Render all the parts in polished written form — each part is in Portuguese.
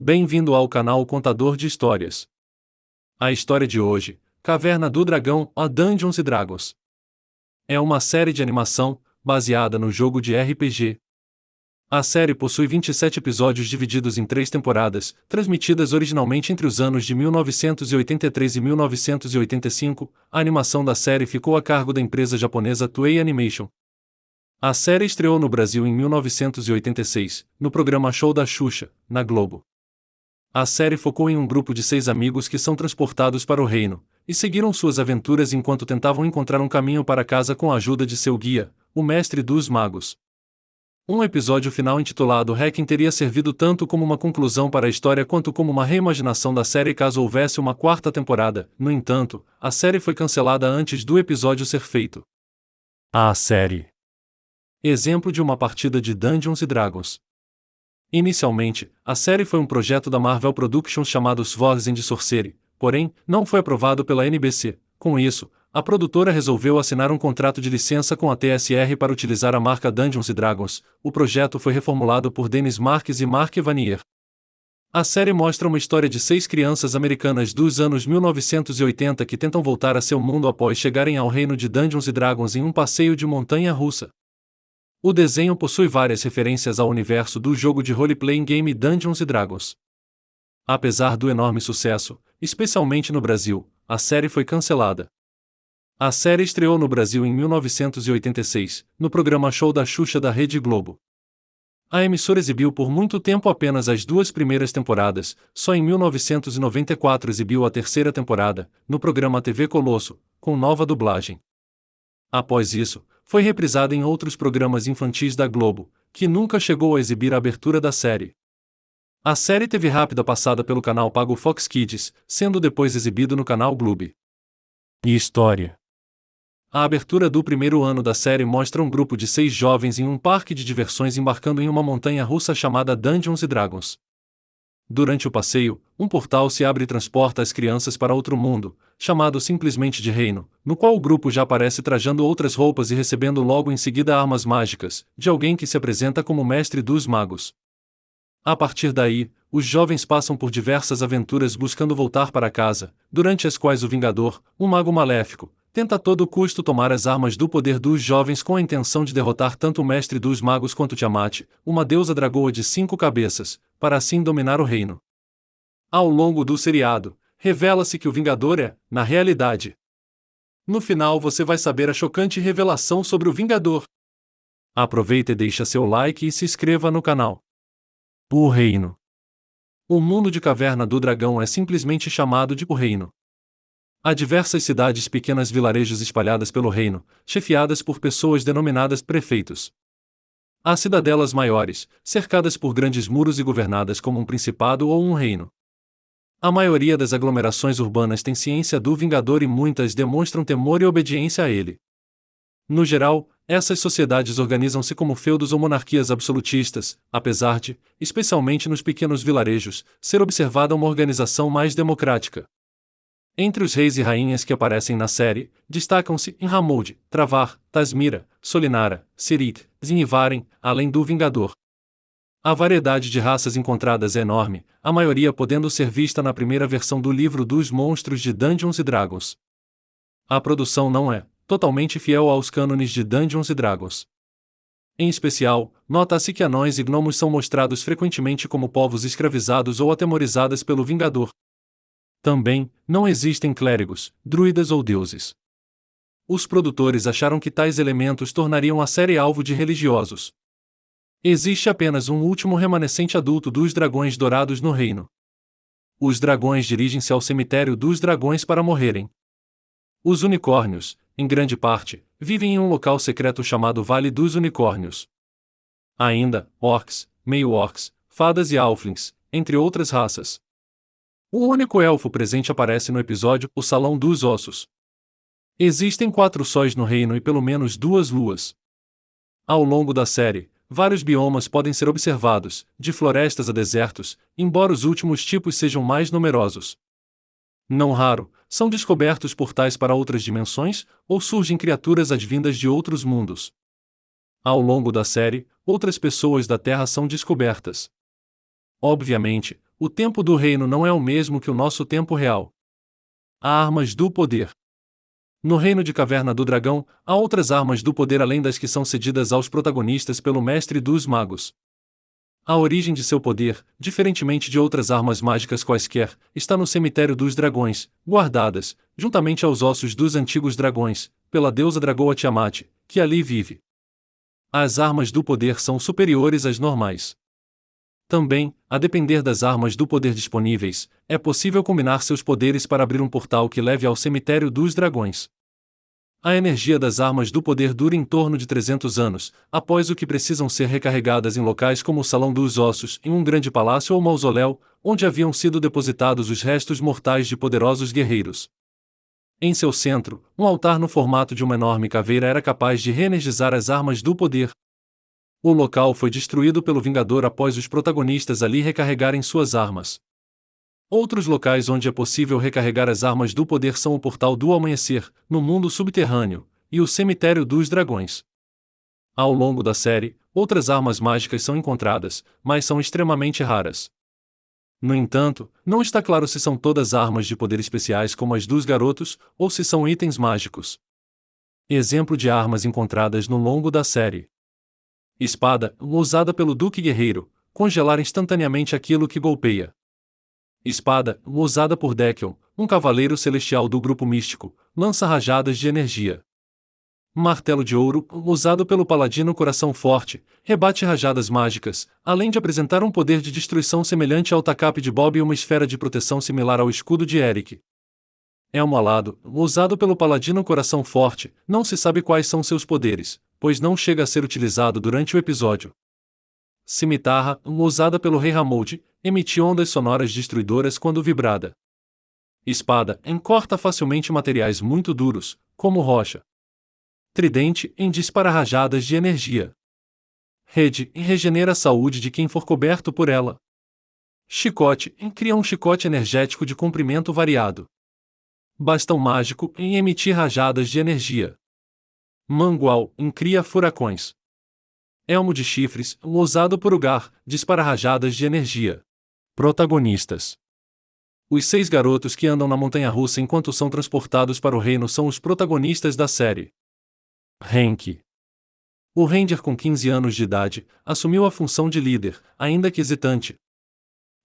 Bem-vindo ao canal Contador de Histórias. A história de hoje, Caverna do Dragão, a Dungeons & Dragons. É uma série de animação, baseada no jogo de RPG. A série possui 27 episódios divididos em 3 temporadas, transmitidas originalmente entre os anos de 1983 e 1985. A animação da série ficou a cargo da empresa japonesa Toei Animation. A série estreou no Brasil em 1986, no programa Show da Xuxa, na Globo. A série focou em um grupo de 6 amigos que são transportados para o reino, e seguiram suas aventuras enquanto tentavam encontrar um caminho para casa com a ajuda de seu guia, o Mestre dos Magos. Um episódio final intitulado Hacking teria servido tanto como uma conclusão para a história quanto como uma reimaginação da série caso houvesse uma 4ª temporada. No entanto, a série foi cancelada antes do episódio ser feito. A série. Exemplo de uma partida de Dungeons & Dragons. Inicialmente, a série foi um projeto da Marvel Productions chamado Swords and Sorcery, porém, não foi aprovado pela NBC. Com isso, a produtora resolveu assinar um contrato de licença com a TSR para utilizar a marca Dungeons & Dragons. O projeto foi reformulado por Denis Marques e Mark Vanier. A série mostra uma história de 6 crianças americanas dos anos 1980 que tentam voltar a seu mundo após chegarem ao reino de Dungeons & Dragons em um passeio de montanha-russa. O desenho possui várias referências ao universo do jogo de role-playing game Dungeons & Dragons. Apesar do enorme sucesso, especialmente no Brasil, a série foi cancelada. A série estreou no Brasil em 1986, no programa Show da Xuxa da Rede Globo. A emissora exibiu por muito tempo apenas as 2 primeiras temporadas, só em 1994 exibiu a 3ª temporada, no programa TV Colosso, com nova dublagem. Após isso, foi reprisada em outros programas infantis da Globo, que nunca chegou a exibir a abertura da série. A série teve rápida passada pelo canal pago Fox Kids, sendo depois exibido no canal Gloob. E história. A abertura do primeiro ano da série mostra um grupo de 6 jovens em um parque de diversões embarcando em uma montanha-russa chamada Dungeons & Dragons. Durante o passeio, um portal se abre e transporta as crianças para outro mundo, chamado simplesmente de Reino, no qual o grupo já aparece trajando outras roupas e recebendo logo em seguida armas mágicas, de alguém que se apresenta como Mestre dos Magos. A partir daí, os jovens passam por diversas aventuras buscando voltar para casa, durante as quais o Vingador, um mago maléfico, tenta a todo custo tomar as armas do poder dos jovens com a intenção de derrotar tanto o Mestre dos Magos quanto Tiamat, uma deusa dragoa de 5 cabeças, para assim dominar o reino. Ao longo do seriado, revela-se que o Vingador é, na realidade. No final você vai saber a chocante revelação sobre o Vingador. Aproveita e deixa seu like e se inscreva no canal. O Reino. O mundo de Caverna do Dragão é simplesmente chamado de O Reino. Há diversas cidades pequenas vilarejos espalhadas pelo reino, chefiadas por pessoas denominadas prefeitos. Há cidadelas maiores, cercadas por grandes muros e governadas como um principado ou um reino. A maioria das aglomerações urbanas tem ciência do Vingador e muitas demonstram temor e obediência a ele. No geral, essas sociedades organizam-se como feudos ou monarquias absolutistas, apesar de, especialmente nos pequenos vilarejos, ser observada uma organização mais democrática. Entre os reis e rainhas que aparecem na série, destacam-se Inhamold, Travar, Tasmira, Solinara, Sirit, Zinivaren, além do Vingador. A variedade de raças encontradas é enorme, a maioria podendo ser vista na primeira versão do livro dos monstros de Dungeons & Dragons. A produção não é totalmente fiel aos cânones de Dungeons & Dragons. Em especial, nota-se que anões e gnomos são mostrados frequentemente como povos escravizados ou atemorizados pelo Vingador. Também, não existem clérigos, druidas ou deuses. Os produtores acharam que tais elementos tornariam a série alvo de religiosos. Existe apenas um último remanescente adulto dos dragões dourados no reino. Os dragões dirigem-se ao cemitério dos dragões para morrerem. Os unicórnios, em grande parte, vivem em um local secreto chamado Vale dos Unicórnios. Ainda, orcs, meio-orcs, fadas e halflings, entre outras raças. O único elfo presente aparece no episódio O Salão dos Ossos. Existem 4 sóis no reino e pelo menos 2 luas. Ao longo da série, vários biomas podem ser observados, de florestas a desertos, embora os últimos tipos sejam mais numerosos. Não raro, são descobertos portais para outras dimensões, ou surgem criaturas advindas de outros mundos. Ao longo da série, outras pessoas da Terra são descobertas. Obviamente, o tempo do reino não é o mesmo que o nosso tempo real. Armas do poder. No reino de Caverna do Dragão, há outras armas do poder além das que são cedidas aos protagonistas pelo Mestre dos Magos. A origem de seu poder, diferentemente de outras armas mágicas quaisquer, está no cemitério dos dragões, guardadas, juntamente aos ossos dos antigos dragões, pela deusa Dragoa Tiamat, que ali vive. As armas do poder são superiores às normais. Também, a depender das armas do poder disponíveis, é possível combinar seus poderes para abrir um portal que leve ao cemitério dos dragões. A energia das armas do poder dura em torno de 300 anos, após o que precisam ser recarregadas em locais como o Salão dos Ossos, em um grande palácio ou mausoléu, onde haviam sido depositados os restos mortais de poderosos guerreiros. Em seu centro, um altar no formato de uma enorme caveira era capaz de reenergizar as armas do poder. O local foi destruído pelo Vingador após os protagonistas ali recarregarem suas armas. Outros locais onde é possível recarregar as armas do poder são o Portal do Amanhecer, no mundo subterrâneo, e o Cemitério dos Dragões. Ao longo da série, outras armas mágicas são encontradas, mas são extremamente raras. No entanto, não está claro se são todas armas de poder especiais como as dos garotos, ou se são itens mágicos. Exemplo de armas encontradas no longo da série. Espada, usada pelo Duque Guerreiro, congelar instantaneamente aquilo que golpeia. Espada, usada por Dekion, um cavaleiro celestial do grupo místico, lança rajadas de energia. Martelo de ouro, usado pelo paladino Coração Forte, rebate rajadas mágicas, além de apresentar um poder de destruição semelhante ao tacape de Bob e uma esfera de proteção similar ao escudo de Eric. Elmo alado, usado pelo paladino Coração Forte, não se sabe quais são seus poderes, pois não chega a ser utilizado durante o episódio. Cimitarra, usada pelo Rei Ramold, emite ondas sonoras destruidoras quando vibrada. Espada, encorta facilmente materiais muito duros, como rocha. Tridente, dispara rajadas de energia. Rede, regenera a saúde de quem for coberto por ela. Chicote, cria um chicote energético de comprimento variado. Bastão mágico, emitir rajadas de energia. Mangual, cria furacões. Elmo de chifres, usado por Ugar, dispara rajadas de energia. Protagonistas. Os 6 garotos que andam na montanha-russa enquanto são transportados para o reino são os protagonistas da série. Hank. O Ranger com 15 anos de idade, assumiu a função de líder, ainda que hesitante.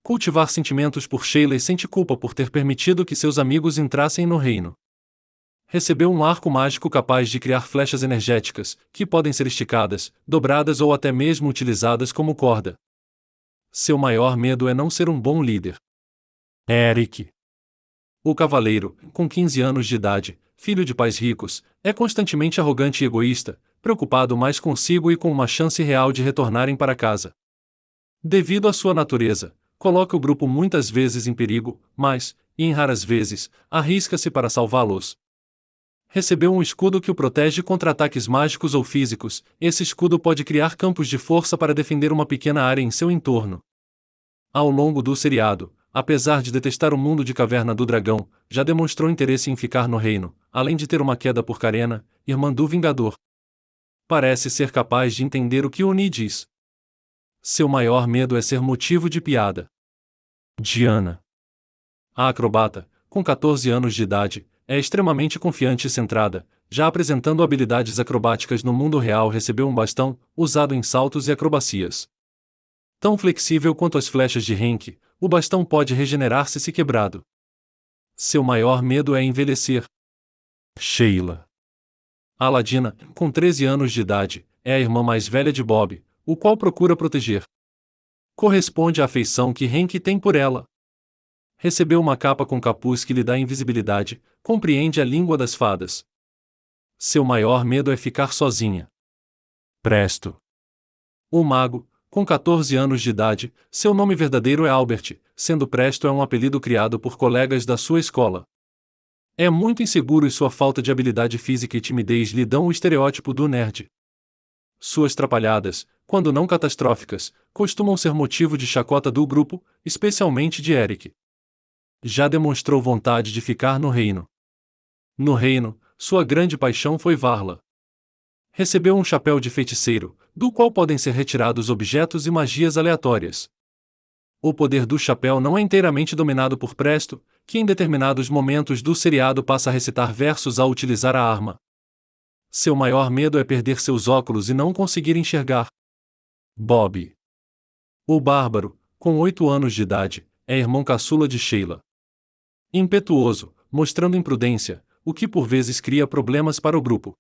Cultivar sentimentos por Sheila e sente culpa por ter permitido que seus amigos entrassem no reino. Recebeu um arco mágico capaz de criar flechas energéticas, que podem ser esticadas, dobradas ou até mesmo utilizadas como corda. Seu maior medo é não ser um bom líder. Eric. O cavaleiro, com 15 anos de idade, filho de pais ricos, é constantemente arrogante e egoísta, preocupado mais consigo e com uma chance real de retornarem para casa. Devido à sua natureza, coloca o grupo muitas vezes em perigo, mas, e em raras vezes, arrisca-se para salvá-los. Recebeu um escudo que o protege contra ataques mágicos ou físicos. Esse escudo pode criar campos de força para defender uma pequena área em seu entorno. Ao longo do seriado, apesar de detestar o mundo de Caverna do Dragão, já demonstrou interesse em ficar no reino, além de ter uma queda por Carena, irmã do Vingador. Parece ser capaz de entender o que Oni diz. Seu maior medo é ser motivo de piada. Diana. A acrobata, com 14 anos de idade, é extremamente confiante e centrada, já apresentando habilidades acrobáticas no mundo real. Recebeu um bastão, usado em saltos e acrobacias. Tão flexível quanto as flechas de Hank, o bastão pode regenerar-se se quebrado. Seu maior medo é envelhecer. Sheila. A Aladina, com 13 anos de idade, é a irmã mais velha de Bob, o qual procura proteger. Corresponde à afeição que Hank tem por ela. Recebeu uma capa com capuz que lhe dá invisibilidade, compreende a língua das fadas. Seu maior medo é ficar sozinha. Presto. O mago, com 14 anos de idade, seu nome verdadeiro é Albert, sendo Presto é um apelido criado por colegas da sua escola. É muito inseguro e sua falta de habilidade física e timidez lhe dão o estereótipo do nerd. Suas trapalhadas, quando não catastróficas, costumam ser motivo de chacota do grupo, especialmente de Eric. Já demonstrou vontade de ficar no reino. No reino, sua grande paixão foi Varla. Recebeu um chapéu de feiticeiro, do qual podem ser retirados objetos e magias aleatórias. O poder do chapéu não é inteiramente dominado por Presto, que em determinados momentos do seriado passa a recitar versos ao utilizar a arma. Seu maior medo é perder seus óculos e não conseguir enxergar. Bob. O bárbaro, com 8 anos de idade, é irmão caçula de Sheila. Impetuoso, mostrando imprudência, o que por vezes cria problemas para o grupo.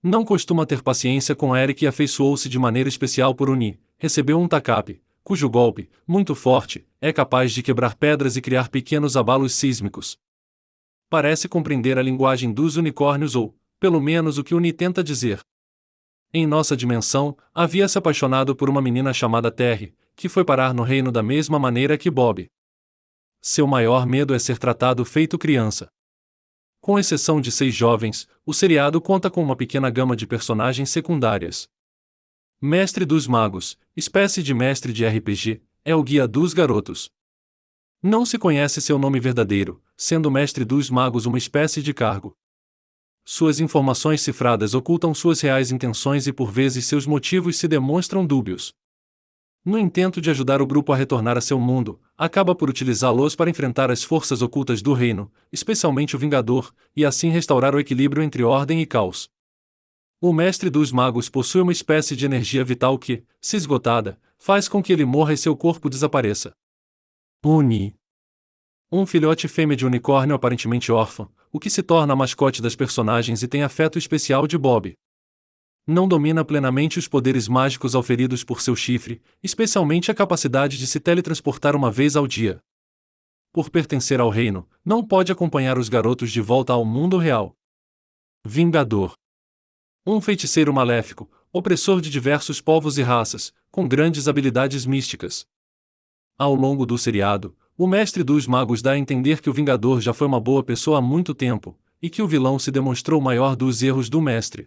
Não costuma ter paciência com Eric e afeiçoou-se de maneira especial por Uni, recebeu um tacape, cujo golpe, muito forte, é capaz de quebrar pedras e criar pequenos abalos sísmicos. Parece compreender a linguagem dos unicórnios ou, pelo menos o que Uni tenta dizer. Em nossa dimensão, havia se apaixonado por uma menina chamada Terry, que foi parar no reino da mesma maneira que Bob. Seu maior medo é ser tratado feito criança. Com exceção de 6 jovens, o seriado conta com uma pequena gama de personagens secundárias. Mestre dos Magos, espécie de mestre de RPG, é o guia dos garotos. Não se conhece seu nome verdadeiro, sendo o Mestre dos Magos uma espécie de cargo. Suas informações cifradas ocultam suas reais intenções e por vezes seus motivos se demonstram dúbios. No intento de ajudar o grupo a retornar a seu mundo, acaba por utilizá-los para enfrentar as forças ocultas do reino, especialmente o Vingador, e assim restaurar o equilíbrio entre ordem e caos. O Mestre dos Magos possui uma espécie de energia vital que, se esgotada, faz com que ele morra e seu corpo desapareça. Uni. Um filhote fêmea de unicórnio aparentemente órfão, o que se torna a mascote das personagens e tem afeto especial de Bob. Não domina plenamente os poderes mágicos auferidos por seu chifre, especialmente a capacidade de se teletransportar uma vez ao dia. Por pertencer ao reino, não pode acompanhar os garotos de volta ao mundo real. Vingador. Um feiticeiro maléfico, opressor de diversos povos e raças, com grandes habilidades místicas. Ao longo do seriado, o Mestre dos Magos dá a entender que o Vingador já foi uma boa pessoa há muito tempo, e que o vilão se demonstrou o maior dos erros do Mestre.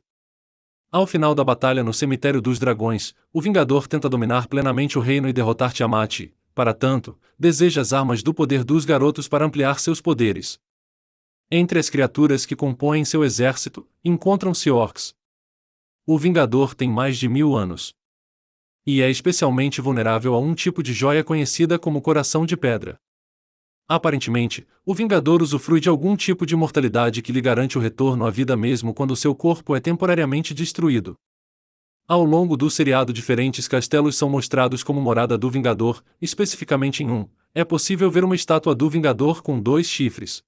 Ao final da batalha no Cemitério dos Dragões, o Vingador tenta dominar plenamente o reino e derrotar Tiamat e, para tanto, deseja as armas do poder dos garotos para ampliar seus poderes. Entre as criaturas que compõem seu exército, encontram-se orcs. O Vingador tem mais de 1000 anos. E é especialmente vulnerável a um tipo de joia conhecida como Coração de Pedra. Aparentemente, o Vingador usufrui de algum tipo de imortalidade que lhe garante o retorno à vida mesmo quando seu corpo é temporariamente destruído. Ao longo do seriado, diferentes castelos são mostrados como morada do Vingador, especificamente em um, é possível ver uma estátua do Vingador com 2 chifres.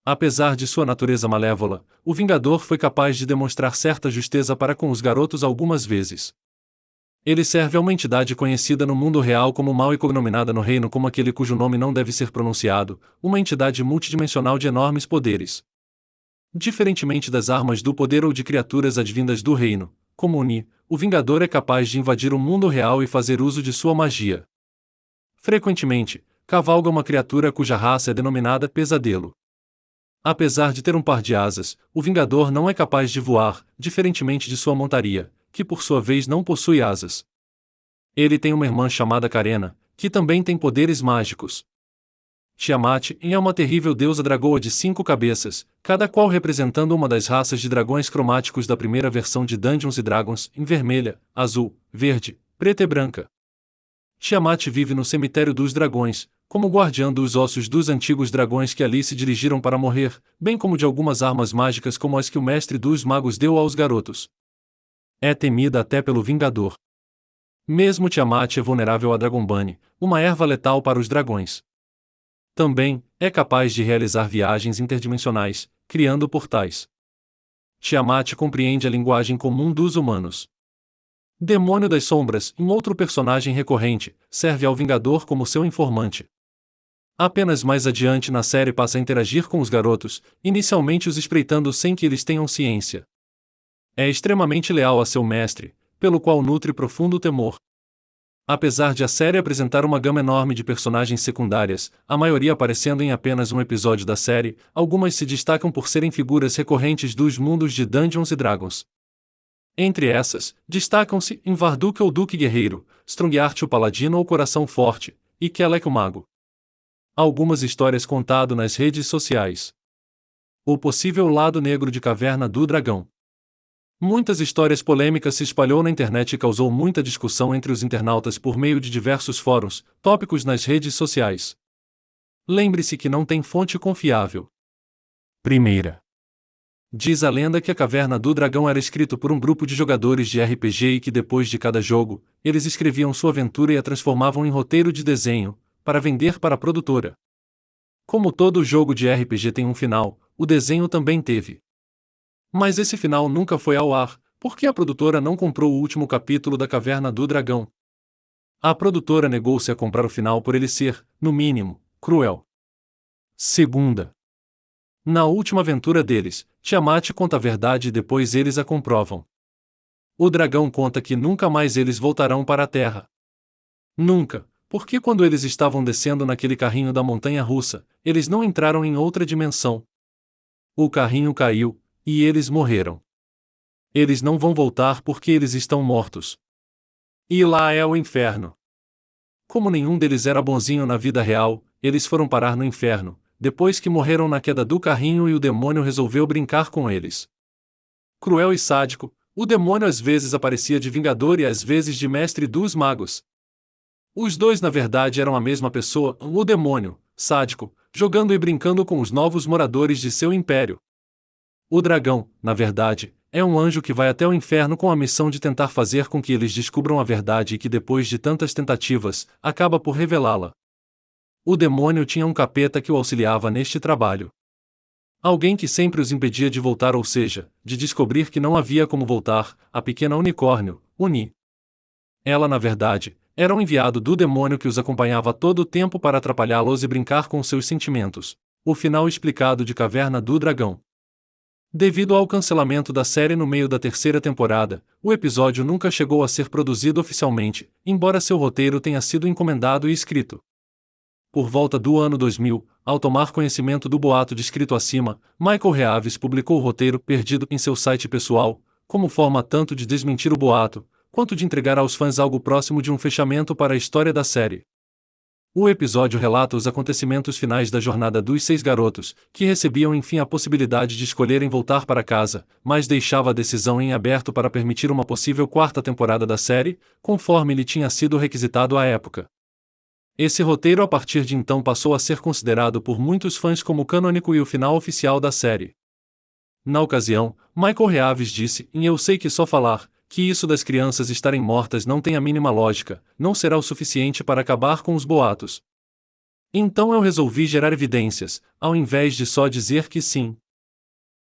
Apesar de sua natureza malévola, o Vingador foi capaz de demonstrar certa justeza para com os garotos algumas vezes. Ele serve a uma entidade conhecida no mundo real como mal e cognominada no reino como aquele cujo nome não deve ser pronunciado, uma entidade multidimensional de enormes poderes. Diferentemente das armas do poder ou de criaturas advindas do reino, como Uni, o Vingador é capaz de invadir o mundo real e fazer uso de sua magia. Frequentemente, cavalga uma criatura cuja raça é denominada Pesadelo. Apesar de ter um par de asas, o Vingador não é capaz de voar, diferentemente de sua montaria, que por sua vez não possui asas. Ele tem uma irmã chamada Carena, que também tem poderes mágicos. Tiamat é uma terrível deusa dragoa de 5 cabeças, cada qual representando uma das raças de dragões cromáticos da primeira versão de Dungeons & Dragons, em vermelha, azul, verde, preta e branca. Tiamat vive no Cemitério dos Dragões, como guardiã dos ossos dos antigos dragões que ali se dirigiram para morrer, bem como de algumas armas mágicas como as que o Mestre dos Magos deu aos garotos. É temida até pelo Vingador. Mesmo Tiamat é vulnerável a Dragonbane, uma erva letal para os dragões. Também, é capaz de realizar viagens interdimensionais, criando portais. Tiamat compreende a linguagem comum dos humanos. Demônio das Sombras, um outro personagem recorrente, serve ao Vingador como seu informante. Apenas mais adiante na série passa a interagir com os garotos, inicialmente os espreitando sem que eles tenham ciência. É extremamente leal a seu mestre, pelo qual nutre profundo temor. Apesar de a série apresentar uma gama enorme de personagens secundárias, a maioria aparecendo em apenas um episódio da série, algumas se destacam por serem figuras recorrentes dos mundos de Dungeons & Dragons. Entre essas, destacam-se Invarduk ou Duque Guerreiro, Strongheart o Paladino ou Coração Forte, e Kelek o Mago. Algumas histórias contado nas redes sociais. O possível lado negro de Caverna do Dragão. Muitas histórias polêmicas se espalhou na internet e causou muita discussão entre os internautas por meio de diversos fóruns, tópicos nas redes sociais. Lembre-se que não tem fonte confiável. Primeira. Diz a lenda que a Caverna do Dragão era escrito por um grupo de jogadores de RPG e que depois de cada jogo, eles escreviam sua aventura e a transformavam em roteiro de desenho, para vender para a produtora. Como todo jogo de RPG tem um final, o desenho também teve. Mas esse final nunca foi ao ar, porque a produtora não comprou o último capítulo da Caverna do Dragão. A produtora negou-se a comprar o final por ele ser, no mínimo, cruel. Segunda. Na última aventura deles, Tiamat conta a verdade e depois eles a comprovam. O dragão conta que nunca mais eles voltarão para a Terra. Nunca, porque quando eles estavam descendo naquele carrinho da montanha-russa, eles não entraram em outra dimensão. O carrinho caiu, e eles morreram. Eles não vão voltar porque eles estão mortos. E lá é o inferno. Como nenhum deles era bonzinho na vida real, eles foram parar no inferno, depois que morreram na queda do carrinho e o demônio resolveu brincar com eles. Cruel e sádico, o demônio às vezes aparecia de vingador e às vezes de mestre dos magos. Os dois na verdade eram a mesma pessoa, o demônio, sádico, jogando e brincando com os novos moradores de seu império. O dragão, na verdade, é um anjo que vai até o inferno com a missão de tentar fazer com que eles descubram a verdade e que depois de tantas tentativas, acaba por revelá-la. O demônio tinha um capeta que o auxiliava neste trabalho. Alguém que sempre os impedia de voltar, ou seja, de descobrir que não havia como voltar, a pequena unicórnio, Uni. Ela na verdade, era um enviado do demônio que os acompanhava todo o tempo para atrapalhá-los e brincar com seus sentimentos. O final explicado de Caverna do Dragão. Devido ao cancelamento da série no meio da terceira temporada, o episódio nunca chegou a ser produzido oficialmente, embora seu roteiro tenha sido encomendado e escrito. Por volta do ano 2000, ao tomar conhecimento do boato descrito acima, Michael Reaves publicou o roteiro perdido em seu site pessoal, como forma tanto de desmentir o boato, quanto de entregar aos fãs algo próximo de um fechamento para a história da série. O episódio relata os acontecimentos finais da jornada dos 6 garotos, que recebiam enfim a possibilidade de escolherem voltar para casa, mas deixava a decisão em aberto para permitir uma possível quarta temporada da série, conforme lhe tinha sido requisitado à época. Esse roteiro a partir de então passou a ser considerado por muitos fãs como canônico e o final oficial da série. Na ocasião, Michael Reaves disse, em Eu Sei Que Só Falar, que isso das crianças estarem mortas não tem a mínima lógica, não será o suficiente para acabar com os boatos. Então eu resolvi gerar evidências, ao invés de só dizer que sim.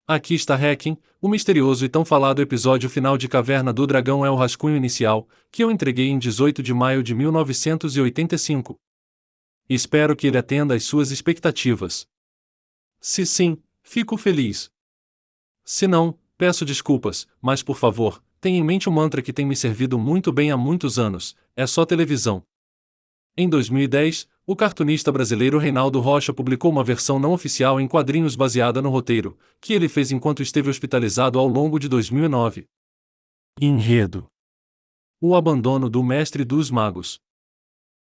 Aqui está Hacking, o misterioso e tão falado episódio final de Caverna do Dragão é o rascunho inicial, que eu entreguei em 18 de maio de 1985. Espero que ele atenda às suas expectativas. Se sim, fico feliz. Se não, peço desculpas, mas por favor, tenha em mente o mantra que tem me servido muito bem há muitos anos: é só televisão. Em 2010, o cartunista brasileiro Reinaldo Rocha publicou uma versão não oficial em quadrinhos baseada no roteiro, que ele fez enquanto esteve hospitalizado ao longo de 2009. Enredo: o abandono do Mestre dos Magos.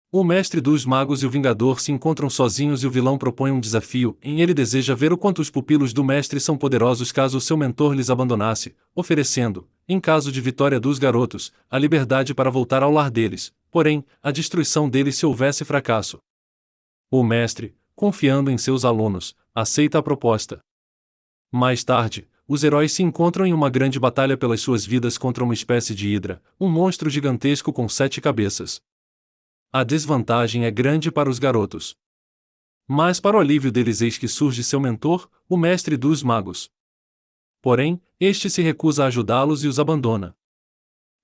O Mestre dos Magos e o Vingador se encontram sozinhos e o vilão propõe um desafio, em ele deseja ver o quanto os pupilos do Mestre são poderosos caso o seu mentor lhes abandonasse, oferecendo, em caso de vitória dos garotos, a liberdade para voltar ao lar deles, porém, a destruição deles se houvesse fracasso. O Mestre, confiando em seus alunos, aceita a proposta. Mais tarde, os heróis se encontram em uma grande batalha pelas suas vidas contra uma espécie de hidra, um monstro gigantesco com 7 cabeças. A desvantagem é grande para os garotos. Mas para o alívio deles eis que surge seu mentor, o Mestre dos Magos. Porém, este se recusa a ajudá-los e os abandona.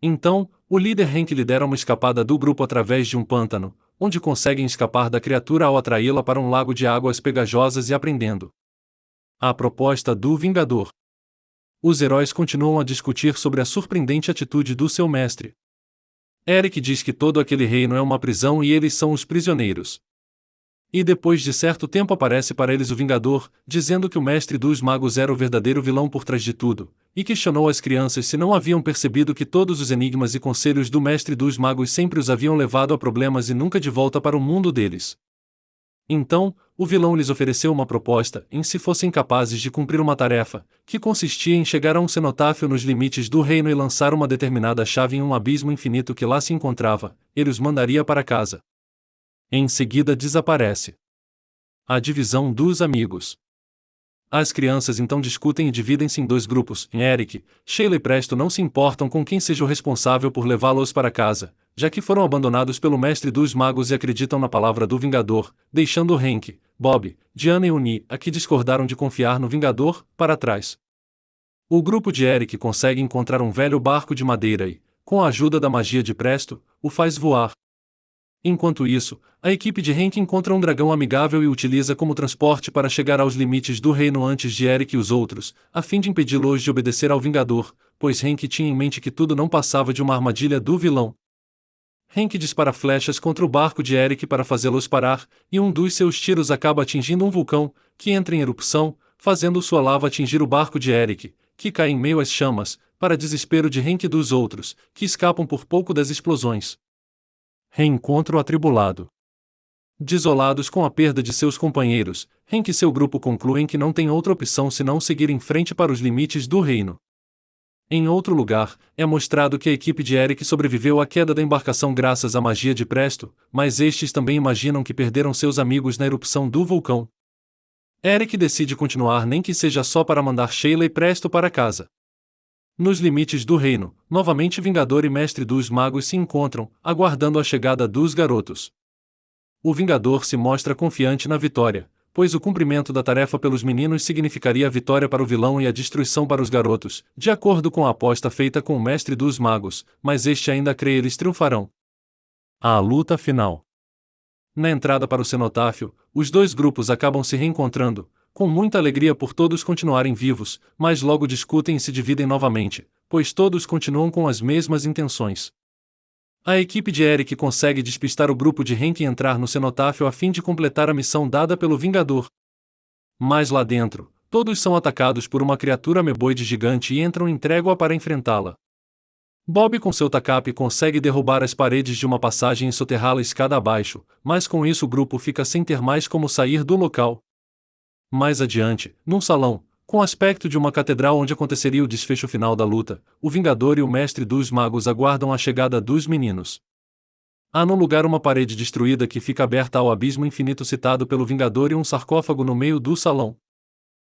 Então, o líder Hank lidera uma escapada do grupo através de um pântano, onde conseguem escapar da criatura ao atraí-la para um lago de águas pegajosas e aprendendo. A proposta do Vingador. Os heróis continuam a discutir sobre a surpreendente atitude do seu mestre. Eric diz que todo aquele reino é uma prisão e eles são os prisioneiros. E depois de certo tempo aparece para eles o Vingador, dizendo que o Mestre dos Magos era o verdadeiro vilão por trás de tudo, e questionou as crianças se não haviam percebido que todos os enigmas e conselhos do Mestre dos Magos sempre os haviam levado a problemas e nunca de volta para o mundo deles. Então, o vilão lhes ofereceu uma proposta em se fossem capazes de cumprir uma tarefa, que consistia em chegar a um cenotáfio nos limites do reino e lançar uma determinada chave em um abismo infinito que lá se encontrava, ele os mandaria para casa. Em seguida desaparece. A divisão dos amigos. As crianças então discutem e dividem-se em dois grupos. Eric, Sheila e Presto não se importam com quem seja o responsável por levá-los para casa, já que foram abandonados pelo mestre dos magos e acreditam na palavra do Vingador, deixando Hank, Bob, Diana e Uni, a que discordaram de confiar no Vingador, para trás. O grupo de Eric consegue encontrar um velho barco de madeira e, com a ajuda da magia de Presto, o faz voar. Enquanto isso, a equipe de Hank encontra um dragão amigável e utiliza como transporte para chegar aos limites do reino antes de Eric e os outros, a fim de impedi-los de obedecer ao Vingador, pois Hank tinha em mente que tudo não passava de uma armadilha do vilão. Hank dispara flechas contra o barco de Eric para fazê-los parar, e um dos seus tiros acaba atingindo um vulcão, que entra em erupção, fazendo sua lava atingir o barco de Eric, que cai em meio às chamas, para desespero de Hank e dos outros, que escapam por pouco das explosões. Reencontro atribulado. Desolados com a perda de seus companheiros, Hank e seu grupo concluem que não tem outra opção senão seguir em frente para os limites do reino. Em outro lugar, é mostrado que a equipe de Eric sobreviveu à queda da embarcação graças à magia de Presto, mas estes também imaginam que perderam seus amigos na erupção do vulcão. Eric decide continuar nem que seja só para mandar Sheila e Presto para casa. Nos limites do reino, novamente Vingador e Mestre dos Magos se encontram, aguardando a chegada dos garotos. O Vingador se mostra confiante na vitória, pois o cumprimento da tarefa pelos meninos significaria a vitória para o vilão e a destruição para os garotos, de acordo com a aposta feita com o Mestre dos Magos, mas este ainda crê eles triunfarão. A luta final. Na entrada para o cenotáfio, os dois grupos acabam se reencontrando, com muita alegria por todos continuarem vivos, mas logo discutem e se dividem novamente, pois todos continuam com as mesmas intenções. A equipe de Eric consegue despistar o grupo de Hank e entrar no cenotáfio a fim de completar a missão dada pelo Vingador. Mas lá dentro, todos são atacados por uma criatura ameboide gigante e entram em trégua para enfrentá-la. Bob com seu tacape consegue derrubar as paredes de uma passagem e soterrá-la escada abaixo, mas com isso o grupo fica sem ter mais como sair do local. Mais adiante, num salão, com aspecto de uma catedral onde aconteceria o desfecho final da luta, o Vingador e o Mestre dos Magos aguardam a chegada dos meninos. Há no lugar uma parede destruída que fica aberta ao abismo infinito citado pelo Vingador e um sarcófago no meio do salão.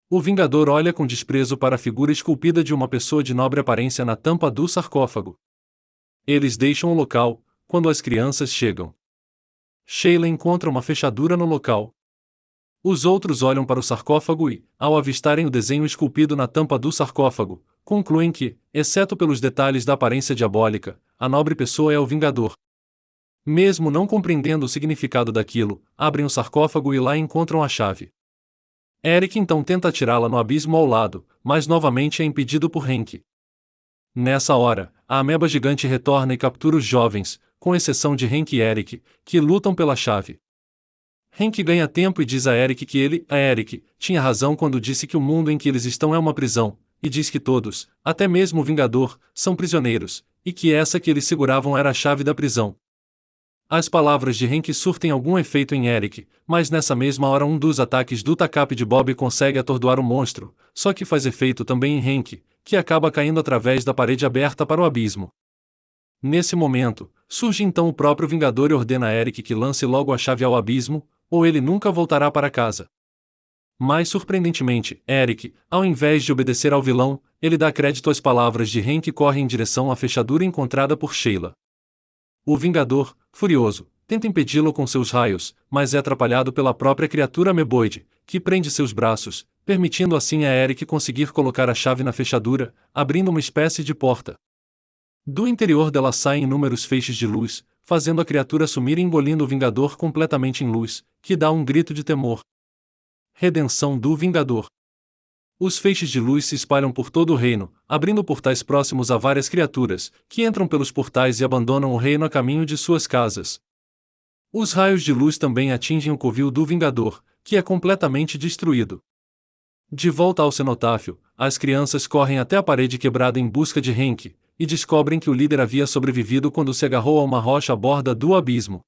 O Vingador olha com desprezo para a figura esculpida de uma pessoa de nobre aparência na tampa do sarcófago. Eles deixam o local, quando as crianças chegam. Sheila encontra uma fechadura no local. Os outros olham para o sarcófago e, ao avistarem o desenho esculpido na tampa do sarcófago, concluem que, exceto pelos detalhes da aparência diabólica, a nobre pessoa é o Vingador. Mesmo não compreendendo o significado daquilo, abrem o sarcófago e lá encontram a chave. Eric então tenta atirá-la no abismo ao lado, mas novamente é impedido por Hank. Nessa hora, a ameba gigante retorna e captura os jovens, com exceção de Hank e Eric, que lutam pela chave. Hank ganha tempo e diz a Eric que ele, Eric, tinha razão quando disse que o mundo em que eles estão é uma prisão, e diz que todos, até mesmo o Vingador, são prisioneiros, e que essa que eles seguravam era a chave da prisão. As palavras de Hank surtem algum efeito em Eric, mas nessa mesma hora um dos ataques do tacape de Bob consegue atordoar o monstro, só que faz efeito também em Hank, que acaba caindo através da parede aberta para o abismo. Nesse momento, surge então o próprio Vingador e ordena a Eric que lance logo a chave ao abismo, ou ele nunca voltará para casa. Mais surpreendentemente, Eric, ao invés de obedecer ao vilão, ele dá crédito às palavras de Hank e corre em direção à fechadura encontrada por Sheila. O Vingador, furioso, tenta impedi-lo com seus raios, mas é atrapalhado pela própria criatura ameboide, que prende seus braços, permitindo assim a Eric conseguir colocar a chave na fechadura, abrindo uma espécie de porta. Do interior dela saem inúmeros feixes de luz, fazendo a criatura sumir e engolindo o Vingador completamente em luz, que dá um grito de temor. Redenção do Vingador. Os feixes de luz se espalham por todo o reino, abrindo portais próximos a várias criaturas, que entram pelos portais e abandonam o reino a caminho de suas casas. Os raios de luz também atingem o covil do Vingador, que é completamente destruído. De volta ao cenotáfio, as crianças correm até a parede quebrada em busca de Hank, e descobrem que o líder havia sobrevivido quando se agarrou a uma rocha à borda do abismo.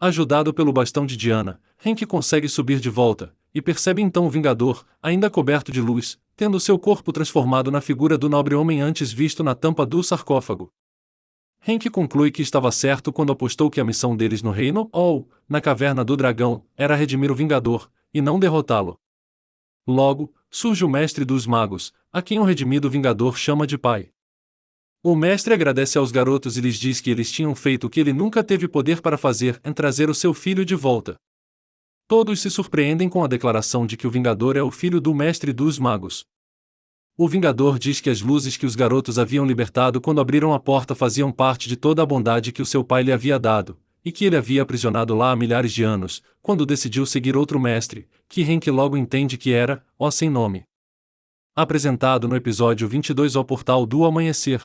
Ajudado pelo bastão de Diana, Hank consegue subir de volta, e percebe então o Vingador, ainda coberto de luz, tendo seu corpo transformado na figura do nobre homem antes visto na tampa do sarcófago. Hank conclui que estava certo quando apostou que a missão deles no reino, ou, na caverna do dragão, era redimir o Vingador, e não derrotá-lo. Logo, surge o mestre dos magos, a quem o redimido Vingador chama de pai. O mestre agradece aos garotos e lhes diz que eles tinham feito o que ele nunca teve poder para fazer, em trazer o seu filho de volta. Todos se surpreendem com a declaração de que o Vingador é o filho do mestre dos magos. O Vingador diz que as luzes que os garotos haviam libertado quando abriram a porta faziam parte de toda a bondade que o seu pai lhe havia dado, e que ele havia aprisionado lá há milhares de anos, quando decidiu seguir outro mestre, que Hank logo entende que era, ó sem nome. Apresentado no episódio 22 ao Portal do Amanhecer.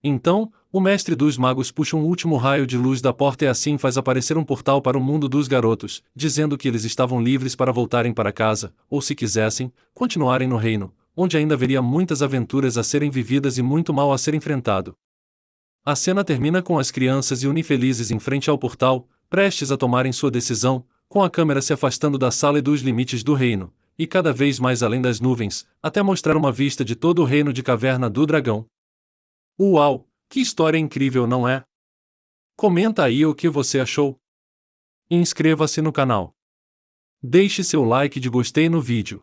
Então, o mestre dos magos puxa um último raio de luz da porta e assim faz aparecer um portal para o mundo dos garotos, dizendo que eles estavam livres para voltarem para casa, ou se quisessem, continuarem no reino, onde ainda haveria muitas aventuras a serem vividas e muito mal a ser enfrentado. A cena termina com as crianças e unifelizes em frente ao portal, prestes a tomarem sua decisão, com a câmera se afastando da sala e dos limites do reino, e cada vez mais além das nuvens, até mostrar uma vista de todo o reino de Caverna do Dragão. Uau, que história incrível, não é? Comenta aí o que você achou. Inscreva-se no canal. Deixe seu like de gostei no vídeo.